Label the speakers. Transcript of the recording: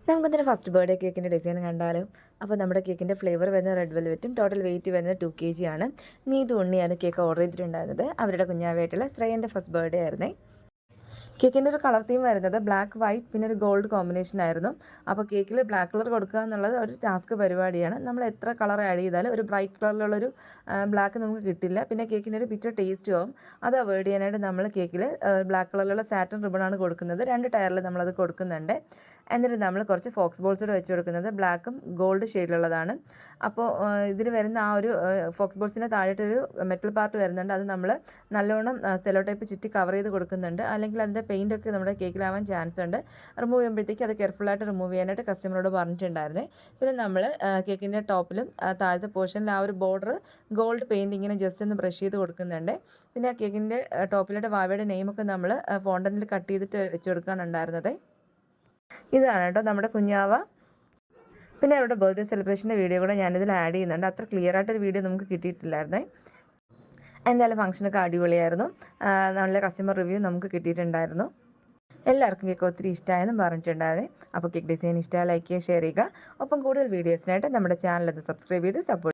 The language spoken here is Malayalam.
Speaker 1: നമുക്കിതിൻ്റെ ഫസ്റ്റ് ബർത്ത്ഡേ കേക്കിൻ്റെ ഡിസൈൻ കണ്ടാലോ. അപ്പോൾ നമ്മുടെ കേക്കിൻ്റെ ഫ്ലേവർ വരുന്നത് റെഡ് വെൽവെറ്റും ടോട്ടൽ വെയിറ്റ് വരുന്നത് 2 kg ആണ്. നീതു ഉണ്ണിയാണ് കേക്ക് ഓർഡർ ചെയ്തിട്ടുണ്ടായിരുന്നത്. അവരുടെ കുഞ്ഞാവായിട്ടുള്ള ശ്രേയൻ്റെ ഫസ്റ്റ് ബർത്ത്ഡേ ആയിരുന്നേ. കേക്കിൻ്റെ ഒരു കളർ തീം വരുന്നത് ബ്ലാക്ക് വൈറ്റ് പിന്നെ ഒരു ഗോൾഡ് കോമ്പിനേഷൻ ആയിരുന്നു. അപ്പോൾ കേക്കിൽ ബ്ലാക്ക് കളർ കൊടുക്കുക എന്നുള്ളത് ഒരു ടാസ്ക് പരിപാടിയാണ്. നമ്മൾ എത്ര കളർ ആഡ് ചെയ്താലും ഒരു ബ്രൈറ്റ് കളറിലുള്ളൊരു ബ്ലാക്ക് നമുക്ക് കിട്ടില്ല. പിന്നെ കേക്കിന് ഒരു ബിറ്റർ ടേസ്റ്റും ആവും. അത് അവോയ്ഡ് ചെയ്യാനായിട്ട് നമ്മൾ കേക്കിൽ ബ്ലാക്ക് കളറിലുള്ള സാറ്റൻ റിബണാണ് കൊടുക്കുന്നത്. 2 ടയറിൽ നമ്മളത് കൊടുക്കുന്നുണ്ട്. എന്നിട്ട് നമ്മൾ കുറച്ച് ഫോക്സ് ബോൾസ് കൂടെ വെച്ച് കൊടുക്കുന്നത് ബ്ലാക്കും ഗോൾഡ് ഷെയ്ഡിലുള്ളതാണ്. അപ്പോൾ ഇതിന് വരുന്ന ആ ഒരു ഫോക്സ് ബോൾസിന് താഴെയൊരു മെറ്റൽ പാർട്ട് വരുന്നുണ്ട്. അത് നമ്മൾ നല്ലോണം സെല്ലോ ടേപ്പ് ചുറ്റി കവർ ചെയ്ത് കൊടുക്കുന്നുണ്ട്. അല്ലെങ്കിൽ അതിൻ്റെ പെയിൻ്റൊക്കെ നമ്മുടെ കേക്കിലാവാൻ ചാൻസ് ഉണ്ട്. റിമൂവ് ചെയ്യുമ്പോഴത്തേക്ക് അത് കെയർഫുള്ളായിട്ട് റിമൂവ് ചെയ്യാനായിട്ട് കസ്റ്റമറോട് പറഞ്ഞിട്ടുണ്ടായിരുന്നേ. പിന്നെ നമ്മൾ കേക്കിൻ്റെ ടോപ്പിലും താഴത്തെ പോർഷനിൽ ആ ഒരു ബോർഡർ ഗോൾഡ് പെയിൻറ്റ് ഇങ്ങനെ ജസ്റ്റ് ഒന്ന് ബ്രഷ് ചെയ്ത് കൊടുക്കുന്നുണ്ട്. പിന്നെ കേക്കിൻ്റെ ടോപ്പിലായിട്ട് വാവയുടെ നെയിമൊക്കെ നമ്മൾ ഫോണ്ടനിൽ കട്ട് ചെയ്തിട്ട് വെച്ച് കൊടുക്കാനുണ്ടായിരുന്നത്. ഇതാണ് കേട്ടോ നമ്മുടെ കുഞ്ഞാവ. പിന്നെ അവരുടെ ബർത്ത്ഡേ സെലിബ്രേഷൻ്റെ വീഡിയോ കൂടെ ഞാനിതിൽ ആഡ് ചെയ്യുന്നുണ്ട്. അത്ര ക്ലിയർ ആയിട്ടൊരു വീഡിയോ നമുക്ക് കിട്ടിയിട്ടില്ലായിരുന്നേ. എന്തായാലും ഫംഗ്ഷനൊക്കെ അടിപൊളിയായിരുന്നു. നല്ല കസ്റ്റമർ റിവ്യൂ നമുക്ക് കിട്ടിയിട്ടുണ്ടായിരുന്നു. എല്ലാവർക്കും കേക്ക് ഒത്തിരി ഇഷ്ടമായെന്നും പറഞ്ഞിട്ടുണ്ടായിരുന്നേ. അപ്പോൾ കേക്ക് ഡിസൈൻ ഇഷ്ടമായി ലൈക്ക് ചെയ്യുക, ഷെയർ ചെയ്യുക. ഒപ്പം കൂടുതൽ വീഡിയോസിനായിട്ട് നമ്മുടെ ചാനൽ ഒന്ന് സബ്സ്ക്രൈബ് ചെയ്ത് സപ്പോർട്ട്